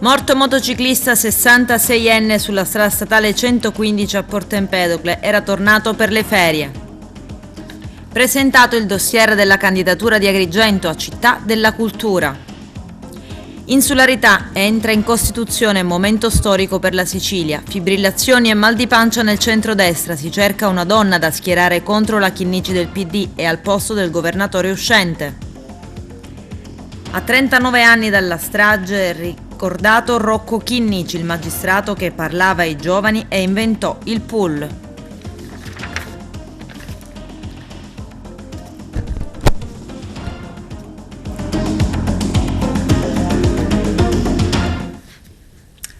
Morto motociclista 66enne sulla strada statale 115 a Porto Empedocle, era tornato per le ferie. Presentato il dossier della candidatura di Agrigento a Città della Cultura. Insularità, entra in Costituzione, momento storico per la Sicilia. Fibrillazioni e mal di pancia nel centrodestra, si cerca una donna da schierare contro la Chinnici del PD e al posto del governatore uscente. A 39 anni dalla strage ricordato Rocco Chinnici, il magistrato che parlava ai giovani e inventò il pool.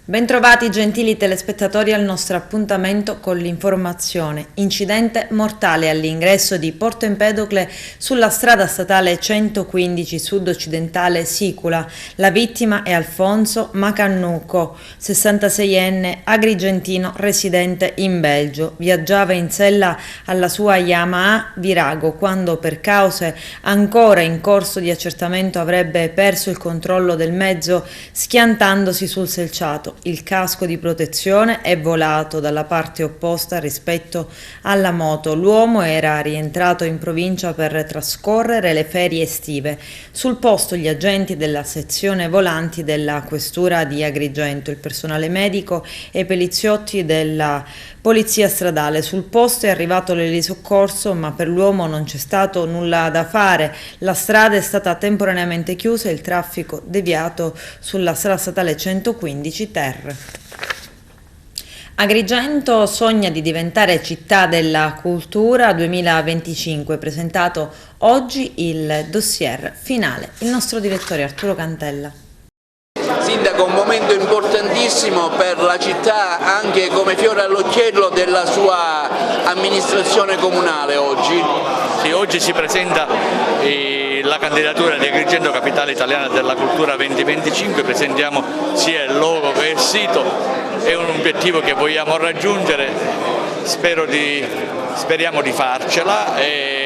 Bentrovati gentili telespettatori al nostro appuntamento con l'informazione. Incidente mortale all'ingresso di Porto Empedocle sulla strada statale 115 sud-occidentale Sicula. La vittima è Alfonso Macannuco, 66enne, agrigentino residente in Belgio. Viaggiava in sella alla sua Yamaha Virago quando per cause ancora in corso di accertamento avrebbe perso il controllo del mezzo schiantandosi sul selciato. Il casco di protezione è volato dalla parte opposta rispetto alla moto. L'uomo era rientrato in provincia per trascorrere le ferie estive. Sul posto gli agenti della sezione volanti della questura di Agrigento, il personale medico e i poliziotti della polizia stradale. Sul posto è arrivato l'elisoccorso, ma per l'uomo non c'è stato nulla da fare. La strada è stata temporaneamente chiusa e il traffico deviato sulla strada statale 115 Ter. Agrigento sogna di diventare città della cultura 2025, presentato oggi il dossier finale. Il nostro direttore Arturo Cantella. Sindaco, un momento importantissimo per la città, anche come fiore all'occhiello della sua amministrazione comunale oggi. Sì, oggi si presenta la candidatura di Agrigento Capitale Italiana della Cultura 2025, presentiamo sia il logo che il sito, è un obiettivo che vogliamo raggiungere, speriamo di farcela.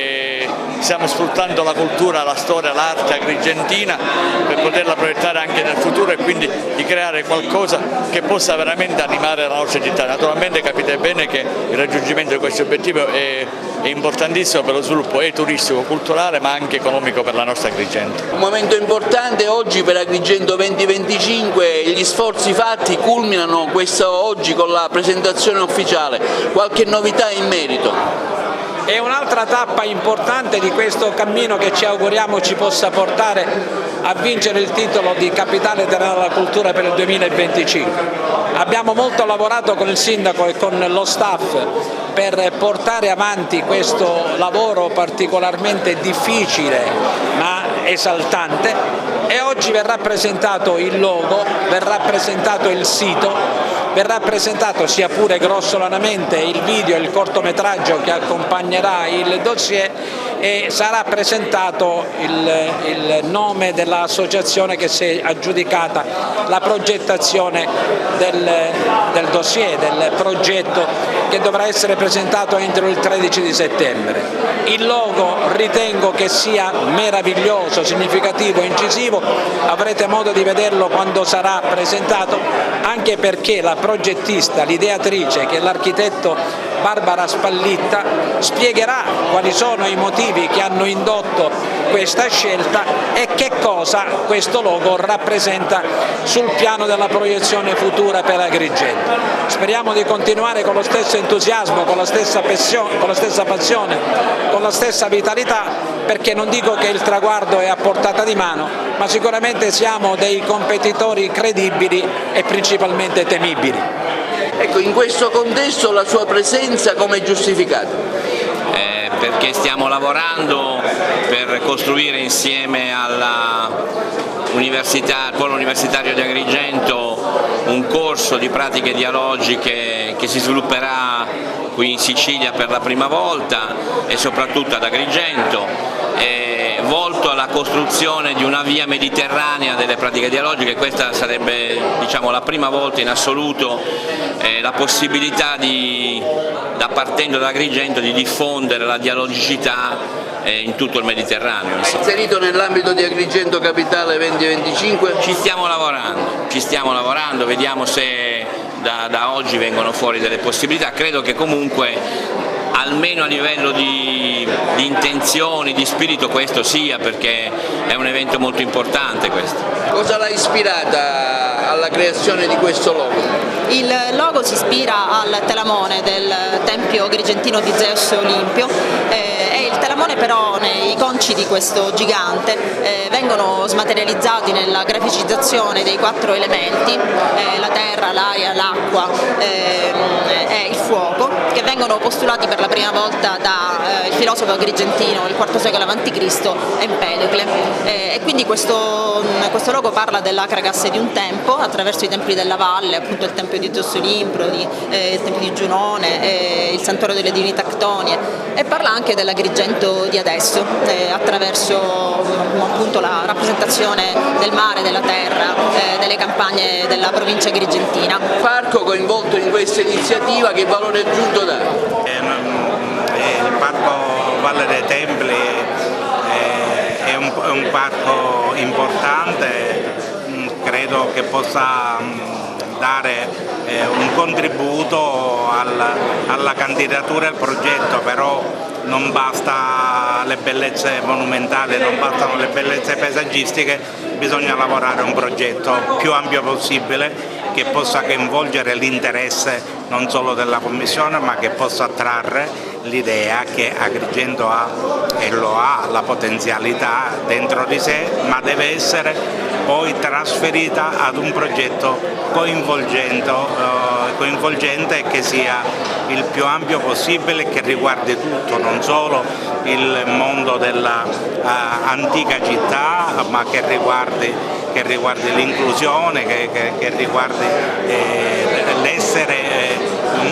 Stiamo sfruttando la cultura, la storia, l'arte agrigentina per poterla proiettare anche nel futuro e quindi di creare qualcosa che possa veramente animare la nostra città. Naturalmente capite bene che il raggiungimento di questo obiettivo è importantissimo per lo sviluppo turistico, culturale ma anche economico per la nostra Agrigento. Un momento importante oggi per Agrigento 2025, gli sforzi fatti culminano oggi con la presentazione ufficiale. Qualche novità in merito? È un'altra tappa importante di questo cammino che ci auguriamo ci possa portare a vincere il titolo di Capitale Italiana della Cultura per il 2025. Abbiamo molto lavorato con il sindaco e con lo staff per portare avanti questo lavoro particolarmente difficile ma esaltante e oggi verrà presentato il logo, verrà presentato il sito, verrà presentato sia pure grossolanamente il video e il cortometraggio che accompagnerà il dossier e sarà presentato il nome dell'associazione che si è aggiudicata la progettazione del dossier, del progetto che dovrà essere presentato entro il 13 di settembre. Il logo ritengo che sia meraviglioso, significativo, incisivo, avrete modo di vederlo quando sarà presentato, anche perché la progettista, l'ideatrice, che è l'architetto Barbara Spallitta, spiegherà quali sono i motivi che hanno indotto questa scelta e che cosa questo logo rappresenta sul piano della proiezione futura per Agrigento. Speriamo di continuare con lo stesso entusiasmo, con la stessa passione, con la stessa vitalità, perché non dico che il traguardo è a portata di mano, ma sicuramente siamo dei competitori credibili e principalmente temibili. Ecco, in questo contesto la sua presenza come è giustificata? Perché stiamo lavorando per costruire insieme all'Università, al Polo Universitario di Agrigento, un corso di pratiche dialogiche che si svilupperà qui in Sicilia per la prima volta e soprattutto ad Agrigento, volto alla costruzione di una via mediterranea delle pratiche dialogiche. Questa sarebbe, diciamo, la prima volta in assoluto la possibilità partendo da Agrigento di diffondere la dialogicità in tutto il Mediterraneo. Inserito nell'ambito di Agrigento Capitale 2025? Ci stiamo lavorando, vediamo se da oggi vengono fuori delle possibilità. Credo che comunque almeno a livello di intenzioni, di spirito, questo sia, perché è un evento molto importante questo. Cosa l'ha ispirata alla creazione di questo logo? Il logo si ispira al telamone del tempio agrigentino di Zeus Olimpio e il telamone però nei conci di questo gigante vengono smaterializzati nella graficizzazione dei 4 elementi, la terra, l'aria, l'acqua e il fuoco, che vengono postulati per la prima volta dal filosofo agrigentino del IV secolo a.C. Empedocle. E quindi questo logo parla dell'Acragas di un tempo attraverso i templi della valle, appunto il tempio di Zeus Olimpio, il tempio di Giunone, il santuario delle divinità ctonie, e parla anche dell'Agrigento di adesso attraverso appunto la rappresentazione del mare, della terra, delle campagne della provincia agrigentina. Parco coinvolto in questa iniziativa, che valore aggiunto dà? Il Parco Valle dei Templi è un parco importante, credo che possa dare un contributo alla candidatura e al progetto, però non basta le bellezze monumentali, non bastano le bellezze paesaggistiche, bisogna lavorare a un progetto più ampio possibile che possa coinvolgere l'interesse non solo della Commissione, ma che possa attrarre l'idea che Agrigento ha, e lo ha, la potenzialità dentro di sé, ma deve essere poi trasferita ad un progetto coinvolgente e che sia il più ampio possibile, che riguardi tutto, non solo il mondo della antica città, ma che riguardi l'inclusione, che riguardi l'essere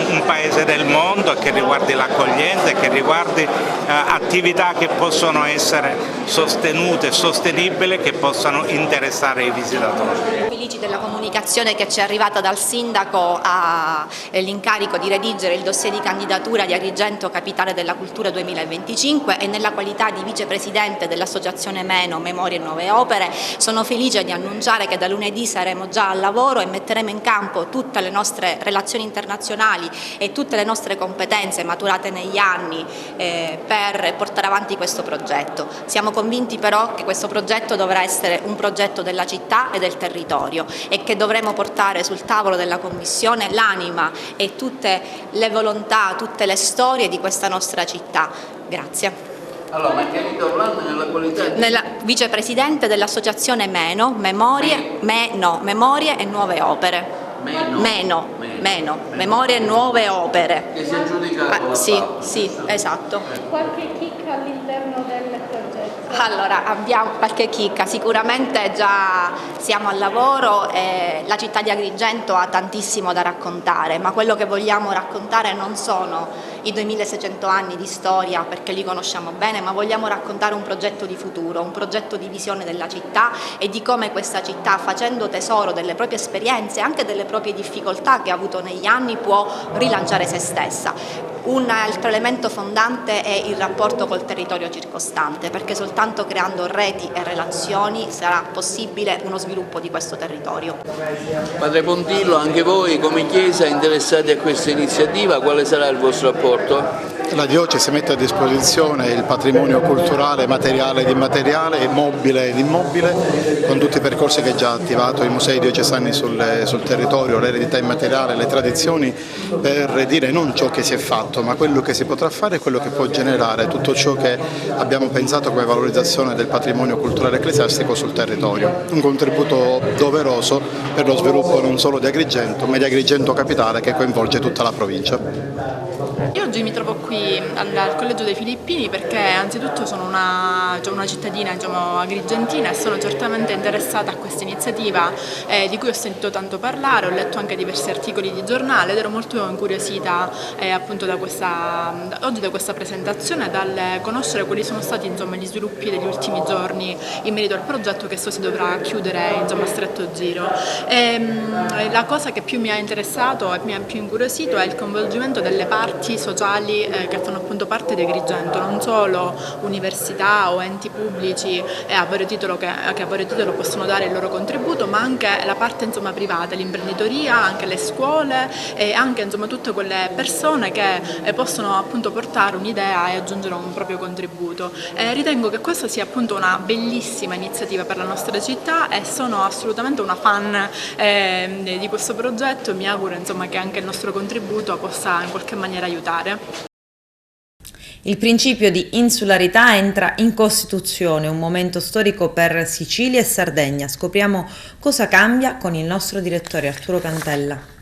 un paese del mondo, che riguardi l'accoglienza, che riguardi attività che possono essere sostenute e sostenibili, che possano interessare i visitatori. Felici della comunicazione che ci è arrivata dal Sindaco all'incarico di redigere il dossier di candidatura di Agrigento Capitale della Cultura 2025, e nella qualità di vicepresidente dell'associazione Meno, Memorie e Nuove Opere sono felice di annunciare che da lunedì saremo già al lavoro e metteremo in campo tutte le nostre relazioni internazionali e tutte le nostre competenze maturate negli anni per portare avanti questo progetto. Siamo convinti però che questo progetto dovrà essere un progetto della città e del territorio, e che dovremo portare sul tavolo della Commissione l'anima e tutte le volontà, tutte le storie di questa nostra città. Grazie. Allora, Margherita Orlando nella qualità di... vicepresidente dell'associazione Meno, Memorie e Nuove Opere. Memorie e Nuove Opere. Che si è aggiudicato sì, esatto. Qualche chicca all'interno del progetto? Allora, abbiamo qualche chicca, sicuramente già siamo al lavoro e la città di Agrigento ha tantissimo da raccontare, ma quello che vogliamo raccontare non sono i 2600 anni di storia, perché li conosciamo bene, ma vogliamo raccontare un progetto di futuro, un progetto di visione della città e di come questa città, facendo tesoro delle proprie esperienze, anche delle proprie difficoltà che ha avuto negli anni, può rilanciare se stessa. Un altro elemento fondante è il rapporto col territorio circostante, perché soltanto creando reti e relazioni sarà possibile uno sviluppo di questo territorio. Padre Pontillo, anche voi come Chiesa interessati a questa iniziativa, quale sarà il vostro apporto? La diocesi mette a disposizione il patrimonio culturale, materiale ed immateriale, mobile ed immobile, con tutti i percorsi che ha già attivato i musei diocesani sul territorio, l'eredità immateriale, le tradizioni, per dire non ciò che si è fatto, ma quello che si potrà fare e quello che può generare tutto ciò che abbiamo pensato come valorizzazione del patrimonio culturale ecclesiastico sul territorio. Un contributo doveroso per lo sviluppo non solo di Agrigento, ma di Agrigento Capitale, che coinvolge tutta la provincia. Io oggi mi trovo qui al Collegio dei Filippini perché anzitutto sono una cittadina agrigentina e sono certamente interessata a questa iniziativa di cui ho sentito tanto parlare, ho letto anche diversi articoli di giornale ed ero molto incuriosita appunto da questa presentazione, dal conoscere quali sono stati gli sviluppi degli ultimi giorni in merito al progetto che si dovrà chiudere a stretto giro. La cosa che più mi ha interessato e mi ha più incuriosito è il coinvolgimento delle parti enti sociali che fanno appunto parte di Agrigento, non solo università o enti pubblici che a vario titolo possono dare il loro contributo, ma anche la parte privata, l'imprenditoria, anche le scuole e anche tutte quelle persone che possono appunto portare un'idea e aggiungere un proprio contributo. Ritengo che questa sia appunto una bellissima iniziativa per la nostra città e sono assolutamente una fan di questo progetto e mi auguro che anche il nostro contributo possa in qualche maniera aiutare. Il principio di insularità entra in Costituzione, un momento storico per Sicilia e Sardegna. Scopriamo cosa cambia con il nostro direttore Arturo Cantella.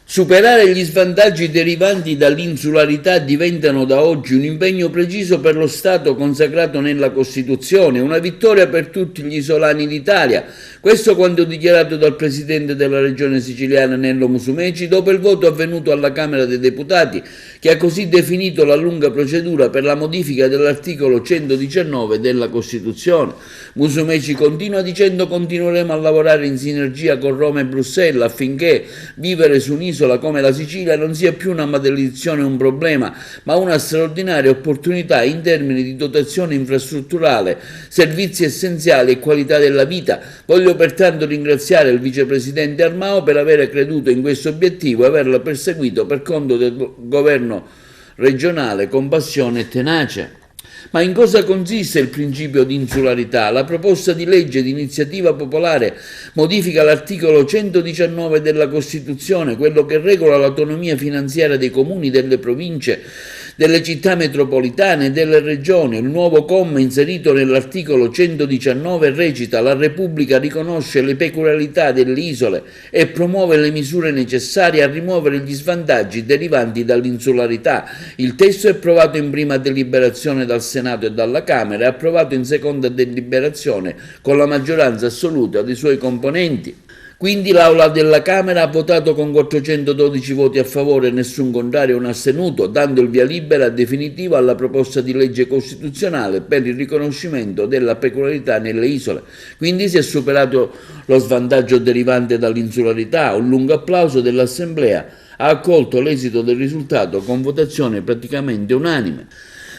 Superare gli svantaggi derivanti dall'insularità diventano da oggi un impegno preciso per lo Stato consacrato nella Costituzione, una vittoria per tutti gli isolani d'Italia. Questo quanto dichiarato dal Presidente della Regione siciliana Nello Musumeci dopo il voto avvenuto alla Camera dei Deputati, che ha così definito la lunga procedura per la modifica dell'articolo 119 della Costituzione. Musumeci continua dicendo: continueremo a lavorare in sinergia con Roma e Bruxelles affinché vivere su un'isola come la Sicilia non sia più una maledizione o un problema, ma una straordinaria opportunità in termini di dotazione infrastrutturale, servizi essenziali e qualità della vita. Voglio pertanto ringraziare il Vicepresidente Armao per aver creduto in questo obiettivo e averlo perseguito per conto del governo regionale con passione e tenacia. Ma in cosa consiste il principio di insularità? La proposta di legge di iniziativa popolare modifica l'articolo 119 della Costituzione, quello che regola l'autonomia finanziaria dei comuni, delle province, delle città metropolitane e delle regioni. Il nuovo comma inserito nell'articolo 119 recita: la Repubblica riconosce le peculiarità delle isole e promuove le misure necessarie a rimuovere gli svantaggi derivanti dall'insularità. Il testo è approvato in prima deliberazione dal Senato e dalla Camera e approvato in seconda deliberazione con la maggioranza assoluta dei suoi componenti. Quindi l'Aula della Camera ha votato con 412 voti a favore, nessun contrario e un astenuto, dando il via libera definitivo alla proposta di legge costituzionale per il riconoscimento della peculiarità nelle isole. Quindi si è superato lo svantaggio derivante dall'insularità. Un lungo applauso dell'Assemblea ha accolto l'esito del risultato con votazione praticamente unanime.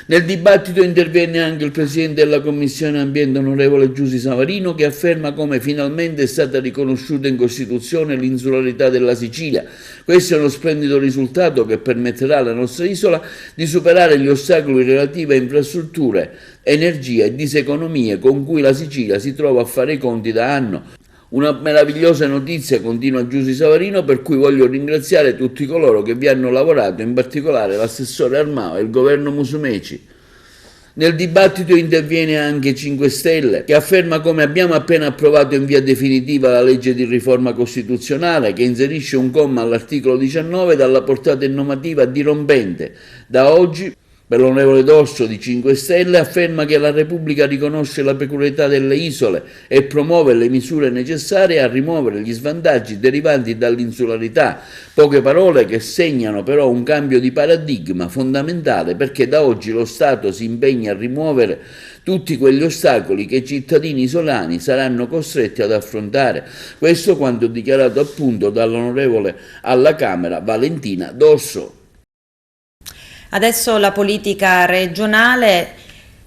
Nel dibattito interviene anche il Presidente della Commissione Ambiente, onorevole Giusy Savarino, che afferma come finalmente è stata riconosciuta in Costituzione l'insularità della Sicilia. Questo è uno splendido risultato che permetterà alla nostra isola di superare gli ostacoli relativi a infrastrutture, energia e diseconomie con cui la Sicilia si trova a fare i conti da anno. Una meravigliosa notizia, continua Giusy Savarino, per cui voglio ringraziare tutti coloro che vi hanno lavorato, in particolare l'assessore Armao e il governo Musumeci. Nel dibattito interviene anche 5 Stelle, che afferma come abbiamo appena approvato in via definitiva la legge di riforma costituzionale che inserisce un comma all'articolo 19 dalla portata normativa dirompente. Da oggi, per l'onorevole D'Orso di 5 Stelle, afferma che la Repubblica riconosce la peculiarità delle isole e promuove le misure necessarie a rimuovere gli svantaggi derivanti dall'insularità. Poche parole che segnano però un cambio di paradigma fondamentale, perché da oggi lo Stato si impegna a rimuovere tutti quegli ostacoli che i cittadini isolani saranno costretti ad affrontare. Questo quanto dichiarato appunto dall'onorevole alla Camera Valentina D'Orso. Adesso la politica regionale.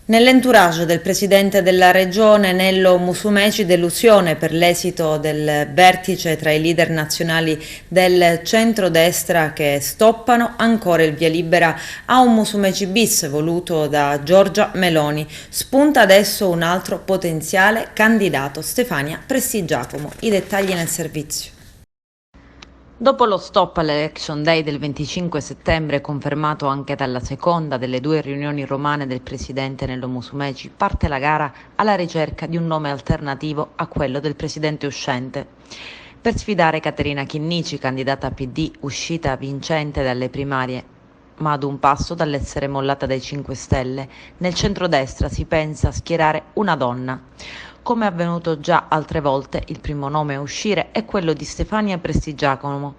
Nell'entourage del Presidente della Regione Nello Musumeci, delusione per l'esito del vertice tra i leader nazionali del centrodestra che stoppano ancora il via libera a un Musumeci bis voluto da Giorgia Meloni. Spunta adesso un altro potenziale candidato, Stefania Prestigiacomo. I dettagli nel servizio. Dopo lo stop all'Election Day del 25 settembre, confermato anche dalla seconda delle 2 riunioni romane del Presidente Nello Musumeci, parte la gara alla ricerca di un nome alternativo a quello del Presidente uscente. Per sfidare Caterina Chinnici, candidata PD uscita vincente dalle primarie, ma ad un passo dall'essere mollata dai 5 Stelle, nel centrodestra si pensa a schierare una donna. come avvenuto già altre volte. Il primo nome a uscire è quello di Stefania Prestigiacomo.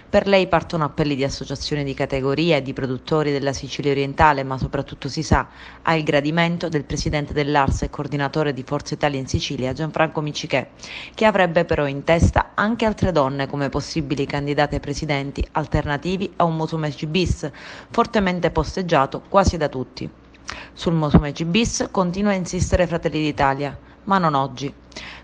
Per lei partono appelli di associazioni di categoria e di produttori della Sicilia orientale, ma soprattutto si sa ha il gradimento del presidente dell'ARS e coordinatore di Forza Italia in Sicilia, Gianfranco Micichè, che avrebbe però in testa anche altre donne come possibili candidate presidenti alternativi a un Musumeci bis, fortemente posteggiato quasi da tutti. Sul Musumeci bis continua a insistere Fratelli d'Italia, ma non oggi.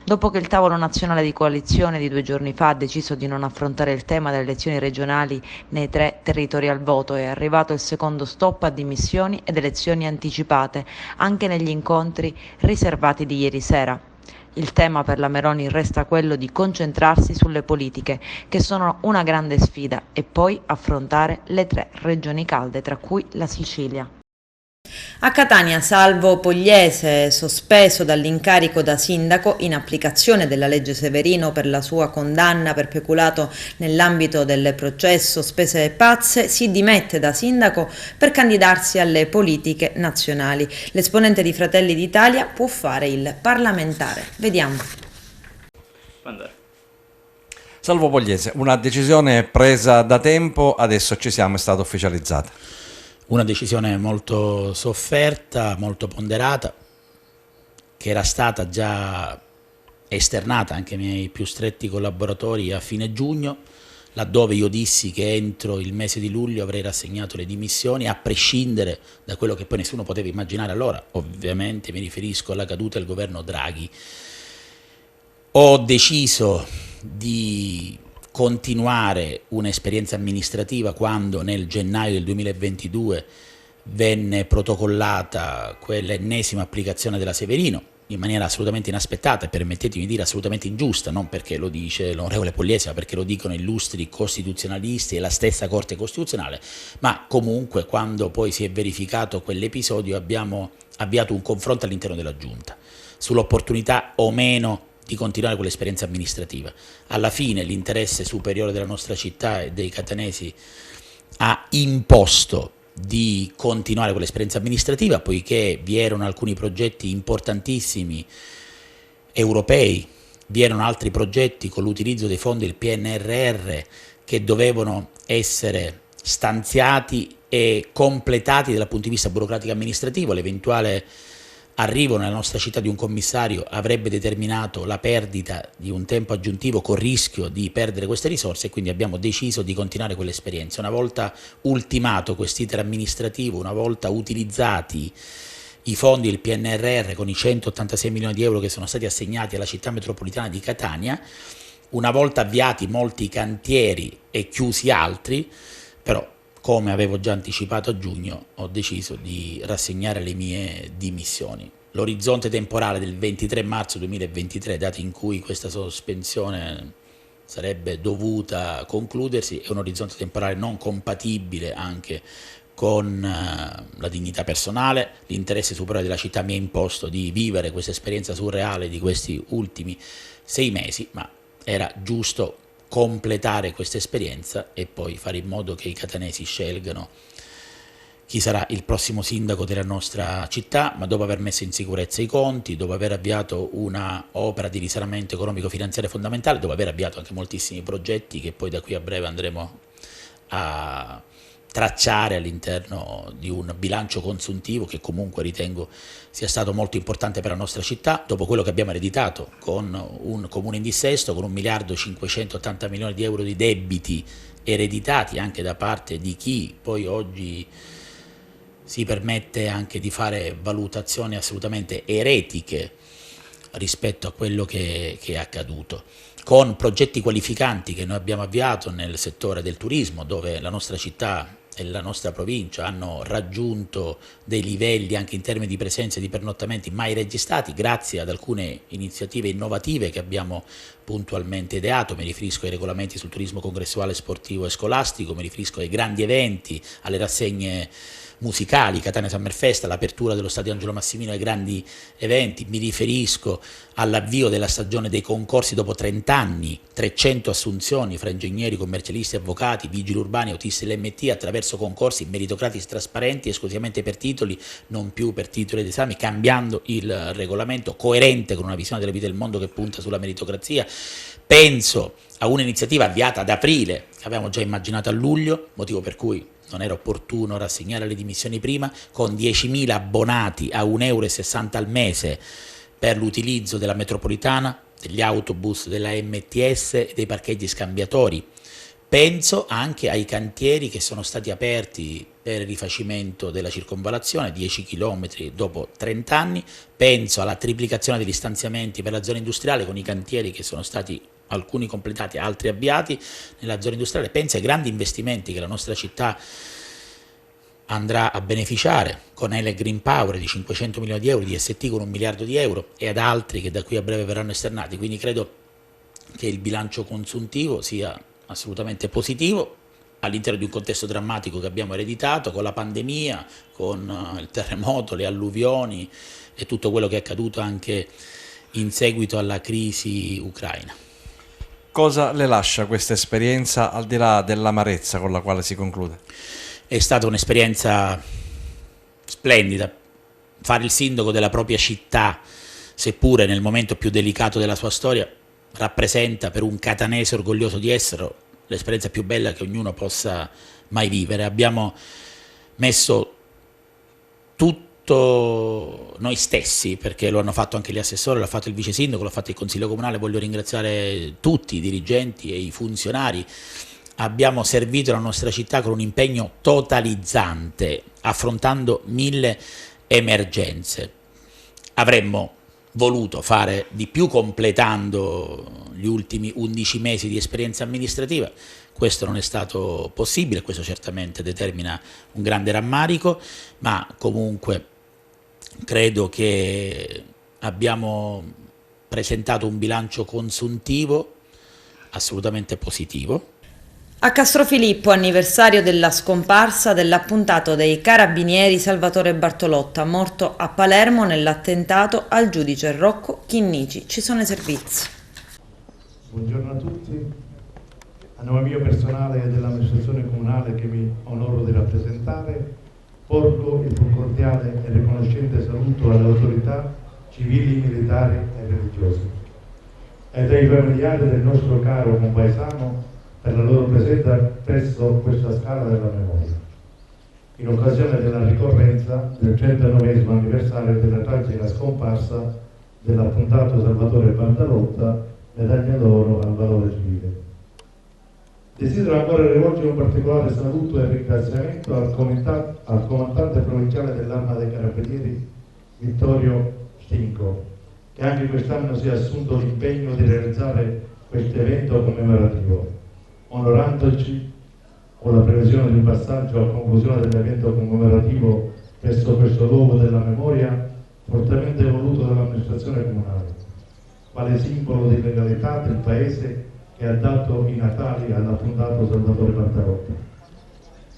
Dopo che il tavolo nazionale di coalizione di 2 giorni fa ha deciso di non affrontare il tema delle elezioni regionali nei 3 territori al voto, è arrivato il secondo stop a dimissioni ed elezioni anticipate, anche negli incontri riservati di ieri sera. Il tema per la Meloni resta quello di concentrarsi sulle politiche, che sono una grande sfida, e poi affrontare le 3 regioni calde, tra cui la Sicilia. A Catania Salvo Pogliese, sospeso dall'incarico da sindaco in applicazione della legge Severino per la sua condanna per peculato nell'ambito del processo Spese Pazze, si dimette da sindaco per candidarsi alle politiche nazionali. L'esponente di Fratelli d'Italia può fare il parlamentare. Vediamo. Salvo Pogliese, una decisione presa da tempo, adesso ci siamo, è stata ufficializzata. Una decisione molto sofferta, molto ponderata, che era stata già esternata anche ai miei più stretti collaboratori a fine giugno, laddove io dissi che entro il mese di luglio avrei rassegnato le dimissioni, a prescindere da quello che poi nessuno poteva immaginare allora. Ovviamente mi riferisco alla caduta del governo Draghi. Ho deciso di continuare un'esperienza amministrativa quando nel gennaio del 2022 venne protocollata quell'ennesima applicazione della Severino in maniera assolutamente inaspettata e, permettetemi di dire, assolutamente ingiusta, non perché lo dice l'onorevole Pogliese, ma perché lo dicono illustri costituzionalisti e la stessa Corte Costituzionale, ma comunque quando poi si è verificato quell'episodio abbiamo avviato un confronto all'interno della Giunta sull'opportunità o meno di continuare con l'esperienza amministrativa. Alla fine l'interesse superiore della nostra città e dei catanesi ha imposto di continuare con l'esperienza amministrativa, poiché vi erano alcuni progetti importantissimi europei, vi erano altri progetti con l'utilizzo dei fondi del PNRR che dovevano essere stanziati e completati dal punto di vista burocratico amministrativo. L'eventuale arrivo nella nostra città di un commissario avrebbe determinato la perdita di un tempo aggiuntivo con rischio di perdere queste risorse, e quindi abbiamo deciso di continuare quell'esperienza. Una volta ultimato quest'iter amministrativo, una volta utilizzati i fondi del PNRR con i 186 milioni di euro che sono stati assegnati alla città metropolitana di Catania, una volta avviati molti cantieri e chiusi altri, però come avevo già anticipato a giugno, ho deciso di rassegnare le mie dimissioni. L'orizzonte temporale del 23 marzo 2023, data in cui questa sospensione sarebbe dovuta concludersi, è un orizzonte temporale non compatibile anche con la dignità personale. L'interesse superiore della città mi ha imposto di vivere questa esperienza surreale di questi ultimi 6 mesi, ma era giusto completare questa esperienza e poi fare in modo che i catanesi scelgano chi sarà il prossimo sindaco della nostra città, ma dopo aver messo in sicurezza i conti, dopo aver avviato una opera di risanamento economico-finanziario fondamentale, dopo aver avviato anche moltissimi progetti che poi da qui a breve andremo a tracciare all'interno di un bilancio consuntivo che comunque ritengo sia stato molto importante per la nostra città, dopo quello che abbiamo ereditato con un comune in dissesto, con 1.580 milioni di euro di debiti ereditati anche da parte di chi poi oggi si permette anche di fare valutazioni assolutamente eretiche rispetto a quello che è accaduto, con progetti qualificanti che noi abbiamo avviato nel settore del turismo, dove la nostra città e la nostra provincia hanno raggiunto dei livelli anche in termini di presenza e di pernottamenti mai registrati grazie ad alcune iniziative innovative che abbiamo puntualmente ideato. Mi riferisco ai regolamenti sul turismo congressuale, sportivo e scolastico, mi riferisco ai grandi eventi, alle rassegne musicali, Catania Summer Fest, l'apertura dello Stadio Angelo Massimino ai grandi eventi, mi riferisco all'avvio della stagione dei concorsi dopo 30 anni, 300 assunzioni fra ingegneri, commercialisti, avvocati, vigili urbani, autisti dell'MT attraverso concorsi meritocratici trasparenti esclusivamente per titoli, non più per titoli ed esami, cambiando il regolamento coerente con una visione della vita del mondo che punta sulla meritocrazia. Penso a un'iniziativa avviata ad aprile, che avevamo già immaginato a luglio, motivo per cui non era opportuno rassegnare le dimissioni prima, con 10.000 abbonati a €1,60 al mese per l'utilizzo della metropolitana, degli autobus, della MTS e dei parcheggi scambiatori. Penso anche ai cantieri che sono stati aperti per il rifacimento della circonvallazione, 10 km dopo 30 anni, penso alla triplicazione degli stanziamenti per la zona industriale con i cantieri che sono stati alcuni completati, altri avviati nella zona industriale, penso ai grandi investimenti che la nostra città andrà a beneficiare con Enel Green Power di 500 milioni di euro, di ST con 1 miliardo di euro e ad altri che da qui a breve verranno esternati, quindi credo che il bilancio consuntivo sia assolutamente positivo all'interno di un contesto drammatico che abbiamo ereditato con la pandemia, con il terremoto, le alluvioni e tutto quello che è accaduto anche in seguito alla crisi ucraina. Cosa le lascia questa esperienza al di là dell'amarezza con la quale si conclude? È stata un'esperienza splendida, fare il sindaco della propria città, seppure nel momento più delicato della sua storia, rappresenta per un catanese orgoglioso di esserlo l'esperienza più bella che ognuno possa mai vivere. Abbiamo messo tutto noi stessi, perché lo hanno fatto anche gli assessori, l'ha fatto il vice sindaco, l'ha fatto il consiglio comunale, voglio ringraziare tutti i dirigenti e i funzionari. Abbiamo servito la nostra città con un impegno totalizzante, affrontando 1000 emergenze. Avremmo voluto fare di più completando gli ultimi 11 mesi di esperienza amministrativa, questo non è stato possibile, questo certamente determina un grande rammarico, ma comunque credo che abbiamo presentato un bilancio consuntivo assolutamente positivo. A Castrofilippo, anniversario della scomparsa dell'appuntato dei carabinieri Salvatore Bartolotta, morto a Palermo nell'attentato al giudice Rocco Chinnici. Ci sono i servizi. Buongiorno a tutti. A nome mio personale e dell'amministrazione comunale che mi onoro di rappresentare, porgo il più cordiale e riconoscente saluto alle autorità civili, militari e religiose ed ai familiari del nostro caro compaesano per la loro presenza presso questa scala della memoria, in occasione della ricorrenza del 109° anniversario della tragica scomparsa dell'appuntato Salvatore Bartolotta, medaglia d'oro al valore civile. Desidero ancora rivolgere un particolare saluto e ringraziamento al comandante provinciale dell'Arma dei Carabinieri Vittorio Stinco, che anche quest'anno si è assunto l'impegno di realizzare questo evento commemorativo, onorandoci con la previsione di un passaggio a conclusione dell'evento commemorativo presso questo luogo della memoria fortemente voluto dall'amministrazione comunale, quale simbolo di legalità del paese che ha dato i natali all'appuntato Salvatore Bartolotta.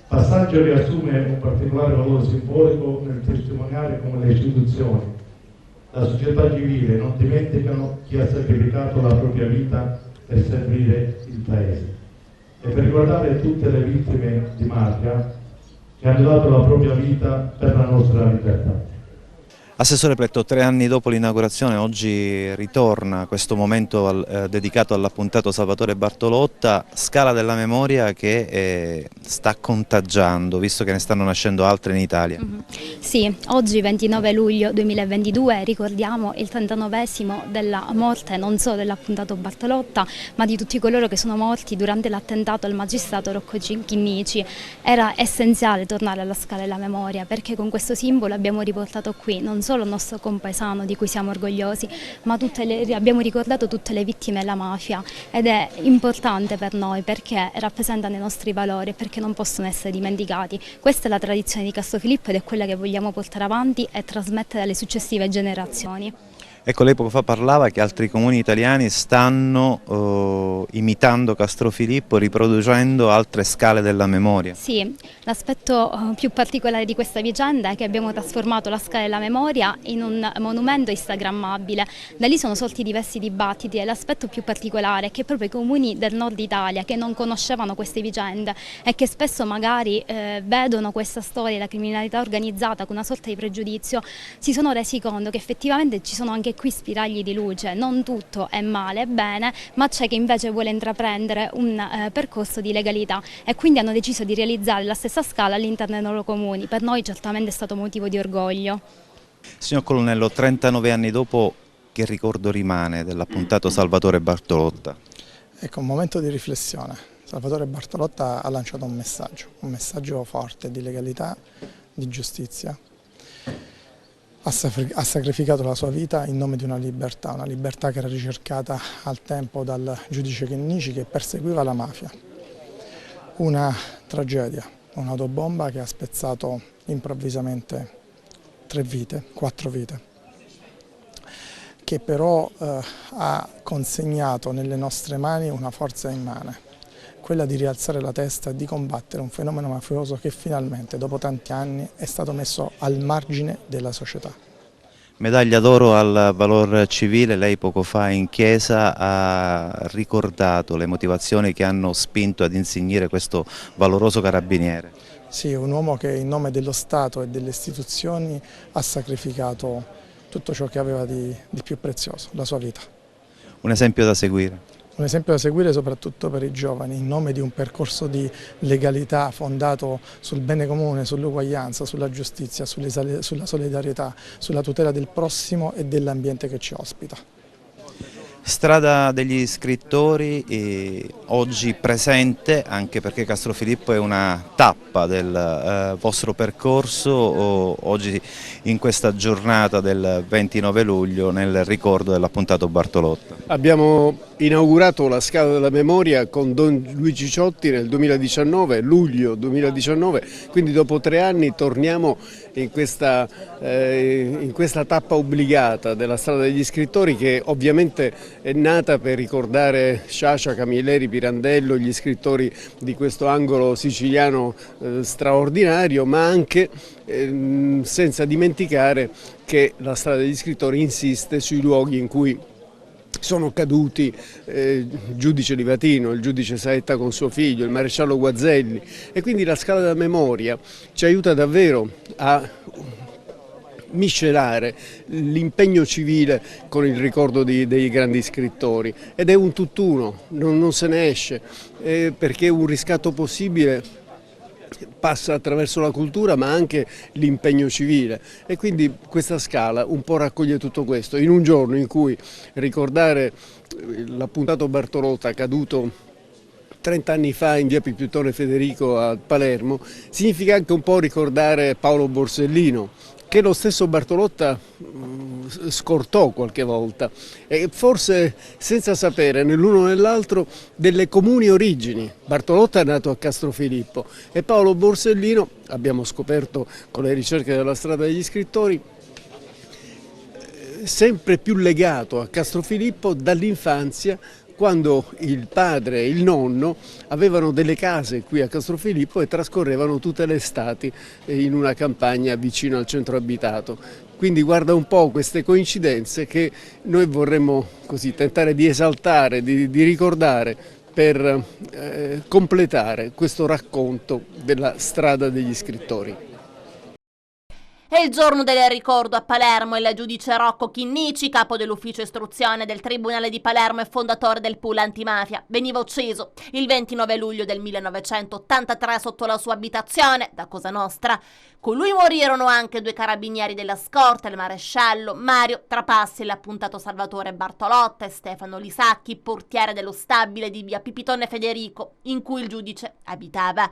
Passaggio che assume un particolare valore simbolico nel testimoniare come le istituzioni, la società civile non dimenticano chi ha sacrificato la propria vita per servire il paese e per ricordare tutte le vittime di mafia che hanno dato la propria vita per la nostra libertà. Assessore Pletto, 3 anni dopo l'inaugurazione oggi ritorna questo momento dedicato all'appuntato Salvatore Bartolotta, scala della memoria che sta contagiando, visto che ne stanno nascendo altre in Italia. Sì, oggi 29 luglio 2022 ricordiamo il 39° della morte non solo dell'appuntato Bartolotta, ma di tutti coloro che sono morti durante l'attentato al magistrato Rocco Chinnici. Era essenziale tornare alla scala della memoria, perché con questo simbolo abbiamo riportato qui non solo il nostro compaesano di cui siamo orgogliosi, ma abbiamo ricordato tutte le vittime della mafia, ed è importante per noi perché rappresentano i nostri valori e perché non possono essere dimenticati. Questa è la tradizione di Castrofilippo ed è quella che vogliamo portare avanti e trasmettere alle successive generazioni. Ecco, lei poco fa parlava che altri comuni italiani stanno imitando Castrofilippo, riproducendo altre scale della memoria. Sì, l'aspetto più particolare di questa vicenda è che abbiamo trasformato la Scala della Memoria in un monumento instagrammabile. Da lì sono sorti diversi dibattiti e l'aspetto più particolare è che proprio i comuni del nord Italia che non conoscevano queste vicende e che spesso magari vedono questa storia della criminalità organizzata con una sorta di pregiudizio, si sono resi conto che effettivamente ci sono anche qui spiragli di luce, non tutto è male, è bene, ma c'è chi invece vuole intraprendere un percorso di legalità e quindi hanno deciso di realizzare la stessa scala all'interno dei loro comuni. Per noi certamente è stato motivo di orgoglio. Signor Colonnello, 39 anni dopo, che ricordo rimane dell'appuntato Salvatore Bartolotta? Ecco, un momento di riflessione. Salvatore Bartolotta ha lanciato un messaggio forte di legalità, di giustizia. Ha sacrificato la sua vita in nome di una libertà che era ricercata al tempo dal giudice Chinnici che perseguiva la mafia. Una tragedia, un'autobomba che ha spezzato improvvisamente 4 vite, che però ha consegnato nelle nostre mani una forza immane, quella di rialzare la testa e di combattere un fenomeno mafioso che finalmente, dopo tanti anni, è stato messo al margine della società. Medaglia d'oro al valor civile, lei poco fa in chiesa ha ricordato le motivazioni che hanno spinto ad insignire questo valoroso carabiniere. Sì, un uomo che in nome dello Stato e delle istituzioni ha sacrificato tutto ciò che aveva di più prezioso, la sua vita. Un esempio da seguire. Un esempio da seguire soprattutto per i giovani, in nome di un percorso di legalità fondato sul bene comune, sull'uguaglianza, sulla giustizia, sulla solidarietà, sulla tutela del prossimo e dell'ambiente che ci ospita. Strada degli scrittori, oggi presente, anche perché Castrofilippo è una tappa del vostro percorso, oggi in questa giornata del 29 luglio nel ricordo dell'appuntato Bartolotta. Abbiamo inaugurato la Scala della Memoria con Don Luigi Ciotti nel 2019, luglio 2019, quindi dopo 3 anni torniamo in questa tappa obbligata della Strada degli Scrittori, che ovviamente è nata per ricordare Sciascia, Camilleri, Pirandello, gli scrittori di questo angolo siciliano straordinario, ma anche senza dimenticare che la Strada degli Scrittori insiste sui luoghi in cui sono caduti il giudice Livatino, il giudice Saetta con suo figlio, il maresciallo Guazelli, e quindi la Scala della Memoria ci aiuta davvero a miscelare l'impegno civile con il ricordo dei grandi scrittori, ed è un tutt'uno, non se ne esce, perché un riscatto possibile passa attraverso la cultura ma anche l'impegno civile, e quindi questa scala un po' raccoglie tutto questo in un giorno in cui ricordare l'appuntato Bartolotta caduto 30 anni fa in via Pipitone Federico a Palermo. Significa anche un po' ricordare Paolo Borsellino, che lo stesso Bartolotta scortò qualche volta, e forse senza sapere né l'uno né l'altro delle comuni origini. Bartolotta è nato a Castrofilippo e Paolo Borsellino, abbiamo scoperto con le ricerche della Strada degli Scrittori, sempre più legato a Castrofilippo dall'infanzia, quando il padre e il nonno avevano delle case qui a Castrofilippo e trascorrevano tutte le estati in una campagna vicino al centro abitato. Quindi guarda un po' queste coincidenze che noi vorremmo così tentare di esaltare, di ricordare, per completare questo racconto della Strada degli Scrittori. È il giorno del ricordo a Palermo. Il giudice Rocco Chinnici, capo dell'ufficio istruzione del Tribunale di Palermo e fondatore del pool antimafia, veniva ucciso il 29 luglio del 1983 sotto la sua abitazione da Cosa Nostra. Con lui morirono anche 2 carabinieri della scorta, il maresciallo Mario Trapassi e l'appuntato Salvatore Bartolotta, e Stefano Lisacchi, portiere dello stabile di via Pipitone Federico, in cui il giudice abitava.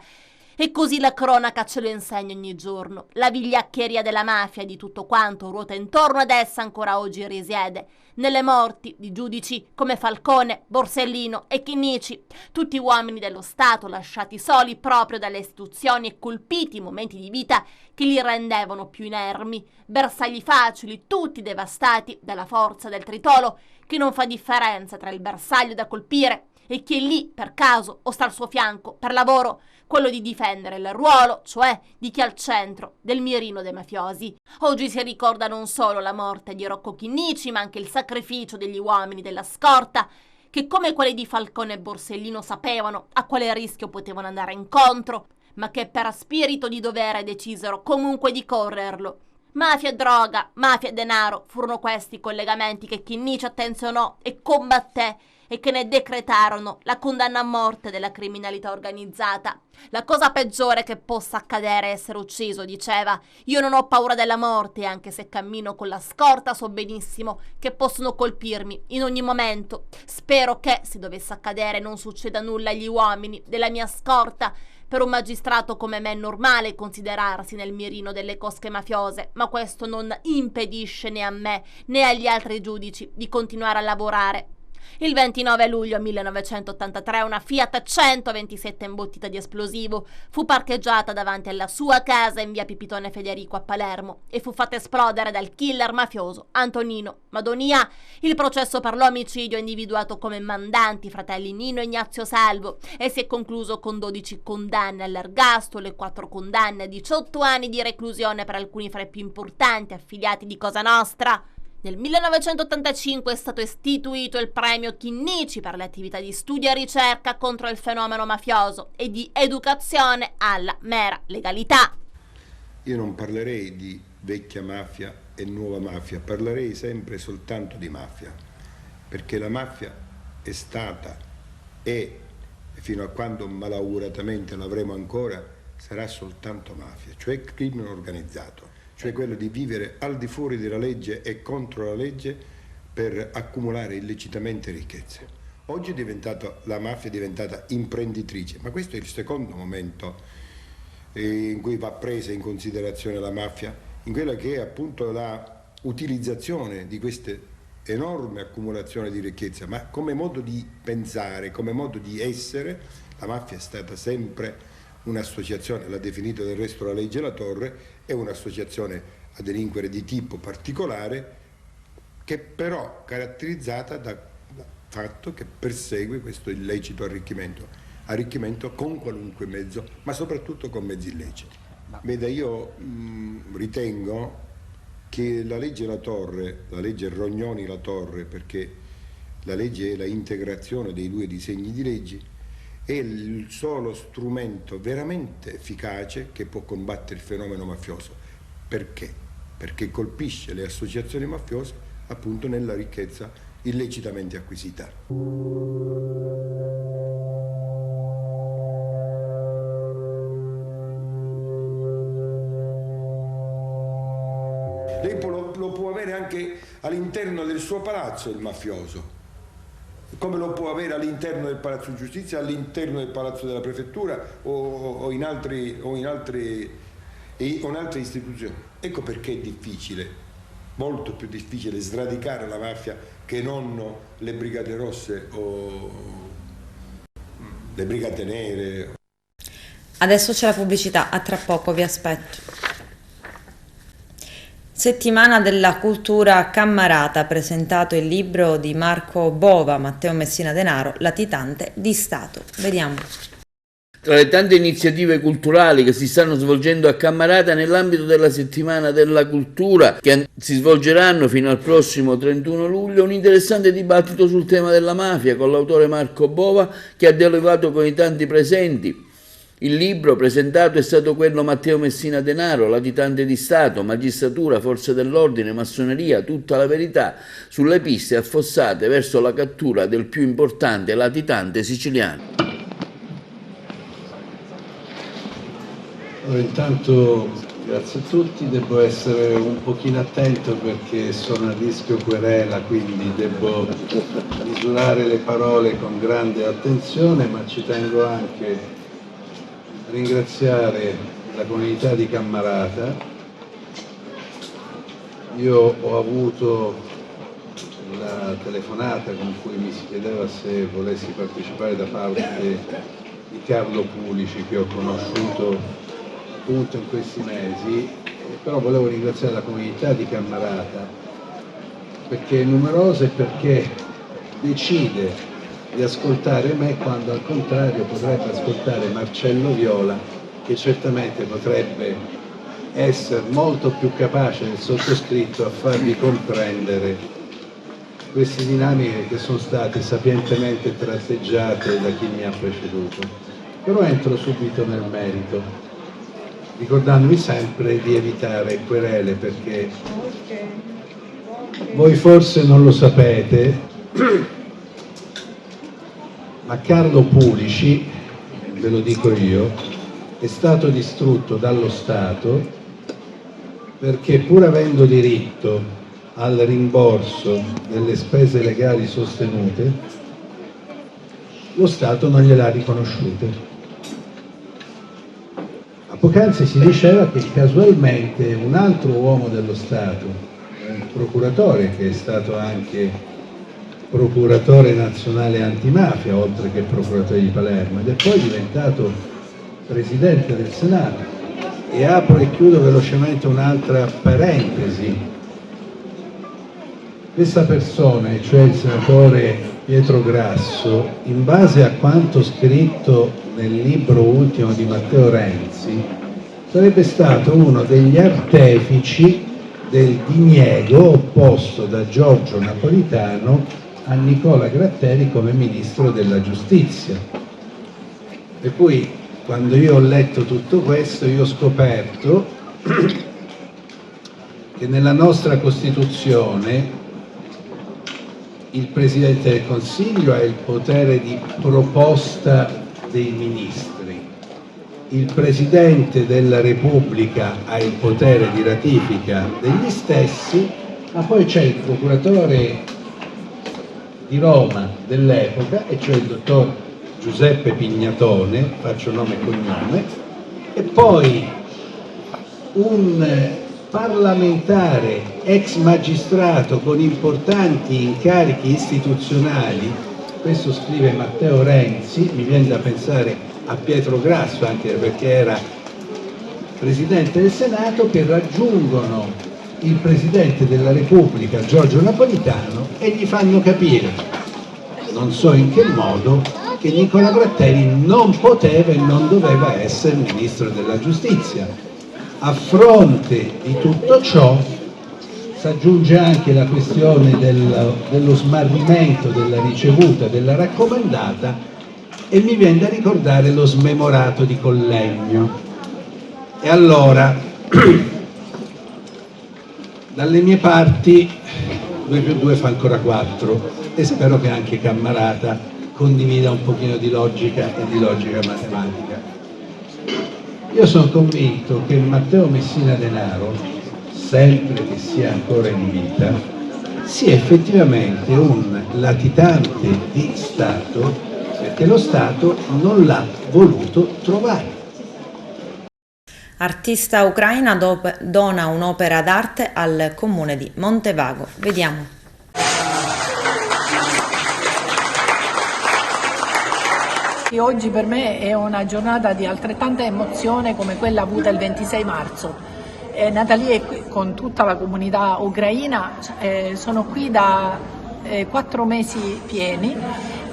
E così la cronaca ce lo insegna ogni giorno. La vigliaccheria della mafia e di tutto quanto ruota intorno ad essa ancora oggi risiede. Nelle morti di giudici come Falcone, Borsellino e Chinnici, tutti uomini dello Stato lasciati soli proprio dalle istituzioni e colpiti in momenti di vita che li rendevano più inermi, bersagli facili, tutti devastati dalla forza del tritolo che non fa differenza tra il bersaglio da colpire e chi è lì per caso o sta al suo fianco per lavoro, quello di difendere il ruolo, cioè di chi è al centro del mirino dei mafiosi. Oggi si ricorda non solo la morte di Rocco Chinnici, ma anche il sacrificio degli uomini della scorta, che come quelli di Falcone e Borsellino sapevano a quale rischio potevano andare incontro, ma che per spirito di dovere decisero comunque di correrlo. Mafia e droga, mafia e denaro furono questi i collegamenti che Chinnici attenzionò e combatté e che ne decretarono la condanna a morte della criminalità organizzata. La cosa peggiore che possa accadere è essere ucciso, diceva. Io non ho paura della morte, anche se cammino con la scorta so benissimo che possono colpirmi in ogni momento. Spero che, se dovesse accadere, non succeda nulla agli uomini della mia scorta. Per un magistrato come me è normale considerarsi nel mirino delle cosche mafiose, ma questo non impedisce né a me né agli altri giudici di continuare a lavorare. Il 29 luglio 1983 una Fiat 127 imbottita di esplosivo fu parcheggiata davanti alla sua casa in via Pipitone Federico a Palermo e fu fatta esplodere dal killer mafioso Antonino Madonia. Il processo per l'omicidio ha individuato come mandanti i fratelli Nino e Ignazio Salvo e si è concluso con 12 condanne all'ergastolo e 4 condanne a 18 anni di reclusione per alcuni fra i più importanti affiliati di Cosa Nostra. Nel 1985 è stato istituito il premio Chinnici per le attività di studio e ricerca contro il fenomeno mafioso e di educazione alla mera legalità. Io non parlerei di vecchia mafia e nuova mafia, parlerei sempre soltanto di mafia, perché la mafia è stata e fino a quando malauguratamente l'avremo ancora sarà soltanto mafia, cioè crimine organizzato. Cioè quello di vivere al di fuori della legge e contro la legge per accumulare illecitamente ricchezze. Oggi la mafia è diventata imprenditrice, ma questo è il secondo momento in cui va presa in considerazione la mafia, in quella che è appunto la utilizzazione di queste enorme accumulazione di ricchezza, ma come modo di pensare, come modo di essere, la mafia è stata sempre un'associazione, l'ha definito del resto la legge La Torre, è un'associazione a delinquere di tipo particolare che però caratterizzata dal fatto che persegue questo illecito arricchimento con qualunque mezzo, ma soprattutto con mezzi illeciti. Veda, io ritengo che la legge La Torre, la legge Rognoni-La Torre, perché la legge è la integrazione dei due disegni di legge, è il solo strumento veramente efficace che può combattere il fenomeno mafioso. Perché? Perché colpisce le associazioni mafiose appunto nella ricchezza illecitamente acquisita. Lei lo può avere anche all'interno del suo palazzo il mafioso, come lo può avere all'interno del Palazzo di Giustizia, all'interno del Palazzo della Prefettura o in altre istituzioni. Ecco perché è difficile, molto più difficile sradicare la mafia che non le Brigate Rosse o le Brigate Nere. Adesso c'è la pubblicità, a tra poco, vi aspetto. Settimana della cultura a Cammarata, presentato il libro di Marco Bova, Matteo Messina Denaro, Latitante di Stato. Vediamo. Tra le tante iniziative culturali che si stanno svolgendo a Cammarata nell'ambito della settimana della cultura, che si svolgeranno fino al prossimo 31 luglio, un interessante dibattito sul tema della mafia con l'autore Marco Bova, che ha dialogato con i tanti presenti. Il libro presentato è stato quello Matteo Messina Denaro, Latitante di Stato, Magistratura, Forze dell'Ordine, Massoneria, tutta la verità sulle piste affossate verso la cattura del più importante latitante siciliano. Allora, intanto grazie a tutti, devo essere un pochino attento perché sono a rischio querela, quindi devo misurare le parole con grande attenzione, ma ci tengo anche ringraziare la comunità di Cammarata. Io ho avuto la telefonata con cui mi si chiedeva se volessi partecipare da parte di Carlo Pulici, che ho conosciuto appunto in questi mesi, però volevo ringraziare la comunità di Cammarata perché è numerosa e perché decide di ascoltare me quando al contrario potrebbe ascoltare Marcello Viola, che certamente potrebbe essere molto più capace del sottoscritto a farvi comprendere queste dinamiche che sono state sapientemente tratteggiate da chi mi ha preceduto. Però entro subito nel merito, ricordandovi sempre di evitare querele, perché voi forse non lo sapete, ma Carlo Pulici, ve lo dico io, è stato distrutto dallo Stato perché pur avendo diritto al rimborso delle spese legali sostenute, lo Stato non gliel'ha riconosciute. A poc'anzi si diceva che casualmente un altro uomo dello Stato, un procuratore che è stato anche procuratore nazionale antimafia, oltre che procuratore di Palermo, ed è poi diventato presidente del Senato. E apro e chiudo velocemente un'altra parentesi. Questa persona, cioè il senatore Pietro Grasso, in base a quanto scritto nel libro ultimo di Matteo Renzi, sarebbe stato uno degli artefici del diniego opposto da Giorgio Napolitano a Nicola Gratteri come ministro della giustizia. Per cui quando io ho letto tutto questo, io ho scoperto che nella nostra Costituzione il Presidente del Consiglio ha il potere di proposta dei ministri, il Presidente della Repubblica ha il potere di ratifica degli stessi, ma poi c'è il procuratore di Roma dell'epoca, e cioè il dottor Giuseppe Pignatone, faccio nome e cognome, e poi un parlamentare ex magistrato con importanti incarichi istituzionali, questo scrive Matteo Renzi, mi viene da pensare a Pietro Grasso anche perché era Presidente del Senato, che raggiungono il Presidente della Repubblica Giorgio Napolitano e gli fanno capire, non so in che modo, che Nicola Gratteri non poteva e non doveva essere Ministro della Giustizia. A fronte di tutto ciò si aggiunge anche la questione dello smarrimento della ricevuta della raccomandata e mi viene da ricordare lo smemorato di Collegno. E allora, dalle mie parti 2 più 2 fa ancora 4 e spero che anche Cammarata condivida un pochino di logica e di logica matematica. Io sono convinto che Matteo Messina Denaro, sempre che sia ancora in vita, sia effettivamente un latitante di Stato, perché lo Stato non l'ha voluto trovare. Artista ucraina dona un'opera d'arte al comune di Montevago. Vediamo. Oggi per me è una giornata di altrettanta emozione come quella avuta il 26 marzo. Natalie è qui con tutta la comunità ucraina, sono qui da 4 mesi pieni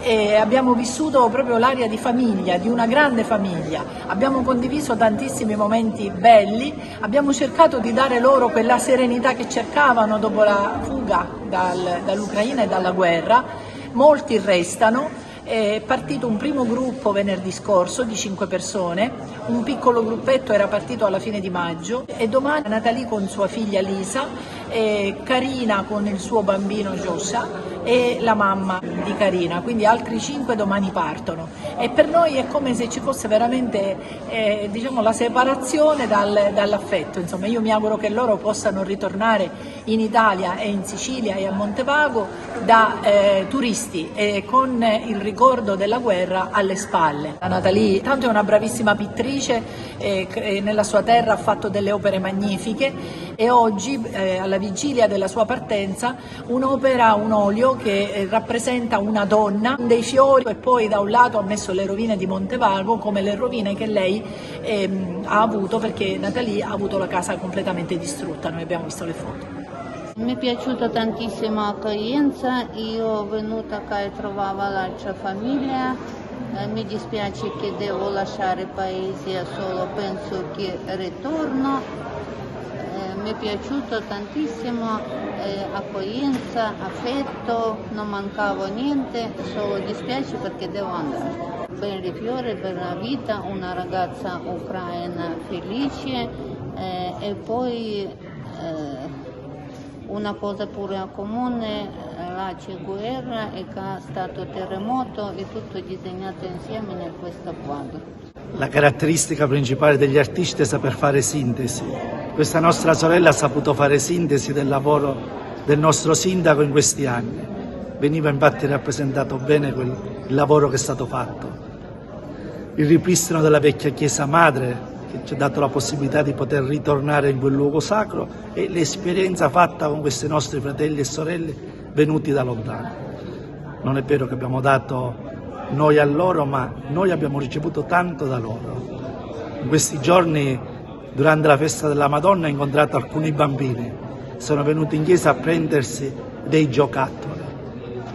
e abbiamo vissuto proprio l'aria di famiglia, di una grande famiglia. Abbiamo condiviso tantissimi momenti belli, abbiamo cercato di dare loro quella serenità che cercavano dopo la fuga dall'Ucraina e dalla guerra. Molti restano. È partito un primo gruppo venerdì scorso di 5 persone, un piccolo gruppetto era partito alla fine di maggio e domani Natalie con sua figlia Lisa Carina con il suo bambino Joshua e la mamma di Carina, quindi altri 5 domani partono, e per noi è come se ci fosse veramente diciamo, la separazione dall'affetto. Insomma, io mi auguro che loro possano ritornare in Italia e in Sicilia e a Montevago da turisti e con il ricordo della guerra alle spalle. La Natalie tanto è una bravissima pittrice, nella sua terra ha fatto delle opere magnifiche, e oggi alla vigilia della sua partenza un'opera, un olio che rappresenta una donna, dei fiori, e poi da un lato ha messo le rovine di Montevago come le rovine che lei ha avuto, perché Natalie ha avuto la casa completamente distrutta, noi abbiamo visto le foto. Mi è piaciuta tantissimo l'accoglienza, io venuta qua e trovavo l'altra famiglia, mi dispiace che devo lasciare il paese, solo penso che ritorno. Mi è piaciuto tantissimo, accoglienza, affetto, non mancavo niente, solo dispiace perché devo andare. Belli fiori, bella vita, una ragazza ucraina felice e poi una cosa pure comune, là c'è guerra e qua è stato terremoto e tutto disegnato insieme in questo quadro. La caratteristica principale degli artisti è saper fare sintesi. Questa nostra sorella ha saputo fare sintesi del lavoro del nostro sindaco in questi anni. Veniva infatti rappresentato bene il lavoro che è stato fatto. Il ripristino della vecchia chiesa madre, che ci ha dato la possibilità di poter ritornare in quel luogo sacro, e l'esperienza fatta con questi nostri fratelli e sorelle venuti da lontano. Non è vero che abbiamo dato noi a loro, ma noi abbiamo ricevuto tanto da loro. In questi giorni, durante la festa della Madonna, ho incontrato alcuni bambini, sono venuti in chiesa a prendersi dei giocattoli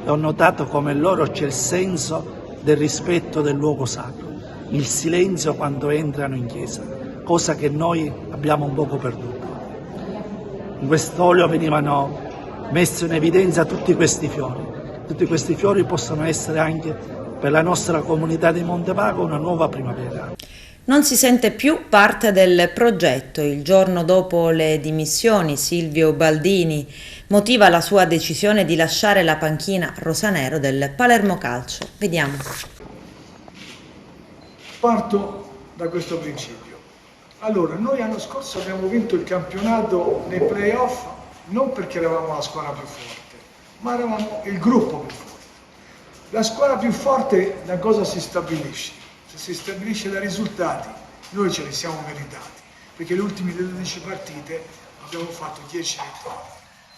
e ho notato come in loro c'è il senso del rispetto del luogo sacro, il silenzio quando entrano in chiesa, cosa che noi abbiamo un poco perduto. In quest'olio venivano messi in evidenza tutti questi fiori. Tutti questi fiori possono essere anche per la nostra comunità di Montevago una nuova primavera. Non si sente più parte del progetto. Il giorno dopo le dimissioni Silvio Baldini motiva la sua decisione di lasciare la panchina rosanero del Palermo Calcio. Vediamo. Parto da questo principio. Allora, noi l'anno scorso abbiamo vinto il campionato nei playoff non perché eravamo la squadra più forte, ma eravamo il gruppo più forte. La squadra più forte da cosa si stabilisce? Se si stabilisce dai risultati, noi ce li siamo meritati, perché le ultime 12 partite abbiamo fatto 10 vittorie.